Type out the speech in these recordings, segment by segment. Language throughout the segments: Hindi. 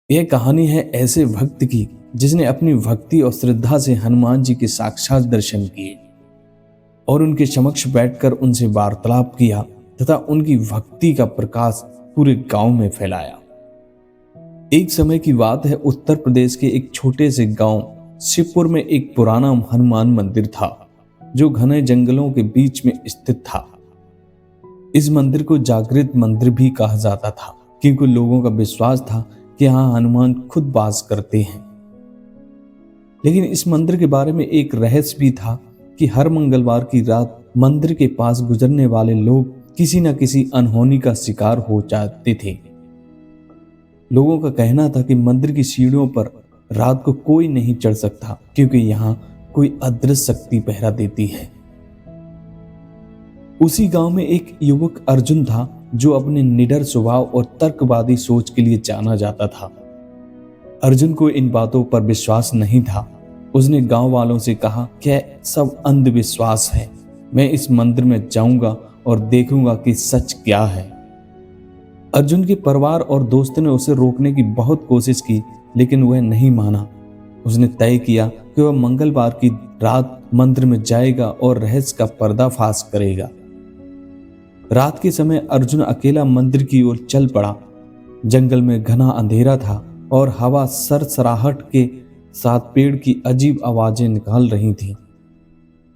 यह कहानी है ऐसे भक्त की जिसने अपनी भक्ति और श्रद्धा से हनुमान जी के साक्षात दर्शन किए और उनके समक्ष बैठकर उनसे वार्तालाप किया तथा उनकी भक्ति का प्रकाश पूरे गांव में फैलाया। एक समय की बात है, उत्तर प्रदेश के एक छोटे से गांव शिवपुर में एक पुराना हनुमान मंदिर था जो घने जंगलों के बीच में स्थित था। इस मंदिर को जागृत मंदिर भी कहा जाता था क्योंकि लोगों का विश्वास था कि यहाँ हनुमान खुद वास करते हैं। लेकिन इस मंदिर के बारे में एक रहस्य भी था कि हर मंगलवार की रात मंदिर के पास गुजरने वाले लोग किसी न किसी अनहोनी का शिकार हो जाते थे। लोगों का कहना था कि मंदिर की सीढ़ियों पर रात को कोई नहीं चढ़ सकता क्योंकि यहाँ कोई अदृश्य शक्ति पहरा देती है। उसी गांव में एक युवक अर्जुन था जो अपने निडर स्वभाव और तर्कवादी सोच के लिए जाना जाता था। अर्जुन को इन बातों पर विश्वास नहीं था। उसने गांव वालों से कहा, क्या सब अंधविश्वास है? मैं इस मंदिर में जाऊंगा और देखूंगा कि सच क्या है। अर्जुन के परिवार और दोस्तों ने उसे रोकने की बहुत कोशिश की लेकिन वह नहीं माना। उसने तय किया कि वह मंगलवार की रात मंदिर में जाएगा और रहस्य का पर्दाफाश करेगा। रात के समय अर्जुन अकेला मंदिर की ओर चल पड़ा। जंगल में घना अंधेरा था और हवा सरसराहट के साथ पेड़ की अजीब आवाजें निकाल रही थीं।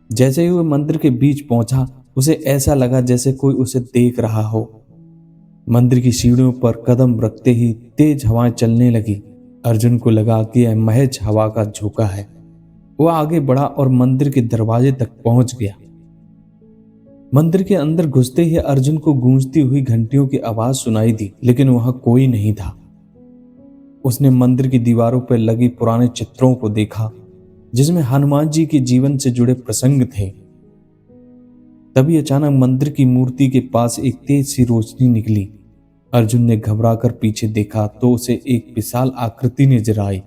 जैसे ही वह मंदिर के बीच पहुंचा, उसे ऐसा लगा जैसे कोई उसे देख रहा हो। मंदिर की सीढ़ियों पर कदम रखते ही तेज हवाएं चलने लगी। अर्जुन को लगा कि यह महज हवा का झोंका है। वह आगे बढ़ा और मंदिर के दरवाजे तक पहुंच गया। मंदिर के अंदर घुसते ही अर्जुन को गूंजती हुई घंटियों की आवाज सुनाई दी, लेकिन वहां कोई नहीं था। उसने मंदिर की दीवारों पर लगी पुराने चित्रों को देखा जिसमें हनुमान जी के जीवन से जुड़े प्रसंग थे। तभी अचानक मंदिर की मूर्ति के पास एक तेज सी रोशनी निकली। अर्जुन ने घबराकर पीछे देखा तो उसे एक विशाल आकृति नजर आई।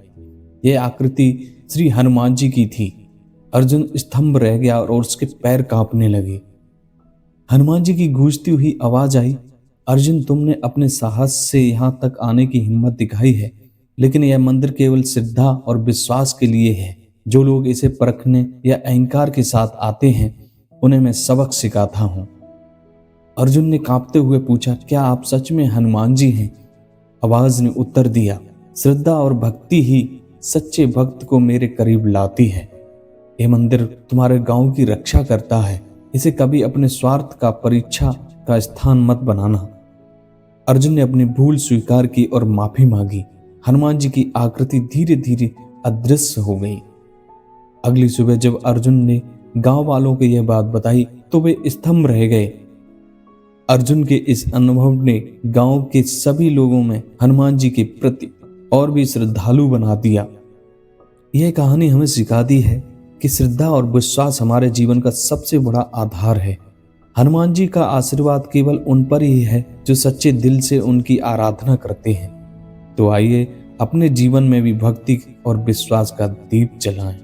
यह आकृति श्री हनुमान जी की थी। अर्जुन स्तंभ रह गया और उसके पैर कांपने लगे। हनुमान जी की गूंजती हुई आवाज आई, अर्जुन, तुमने अपने साहस से यहां तक आने की हिम्मत दिखाई है, लेकिन यह मंदिर केवल श्रद्धा और विश्वास के लिए है। जो लोग इसे परखने या अहंकार के साथ आते हैं उन्हें मैं सबक सिखाता हूं। अर्जुन ने कांपते हुए पूछा, क्या आप सच में हनुमान जी हैं? आवाज ने उत्तर दिया, श्रद्धा और भक्ति ही सच्चे भक्त को मेरे करीब लाती है। यह मंदिर तुम्हारे गांव की रक्षा करता है। इसे कभी अपने स्वार्थ का परीक्षा का स्थान मत बनाना। अर्जुन ने अपनी भूल स्वीकार की और माफी मांगी। हनुमान जी की आकृति धीरे धीरे अदृश्य हो गई। अगली सुबह जब अर्जुन ने गांव वालों को यह बात बताई तो वे स्तंभ रह गए। अर्जुन के इस अनुभव ने गांव के सभी लोगों में हनुमान जी के प्रति और भी श्रद्धालु बना दिया। यह कहानी हमें सिखाती है कि श्रद्धा और विश्वास हमारे जीवन का सबसे बड़ा आधार है। हनुमान जी का आशीर्वाद केवल उन पर ही है जो सच्चे दिल से उनकी आराधना करते हैं। तो आइए अपने जीवन में भी भक्ति और विश्वास का दीप जलाएं।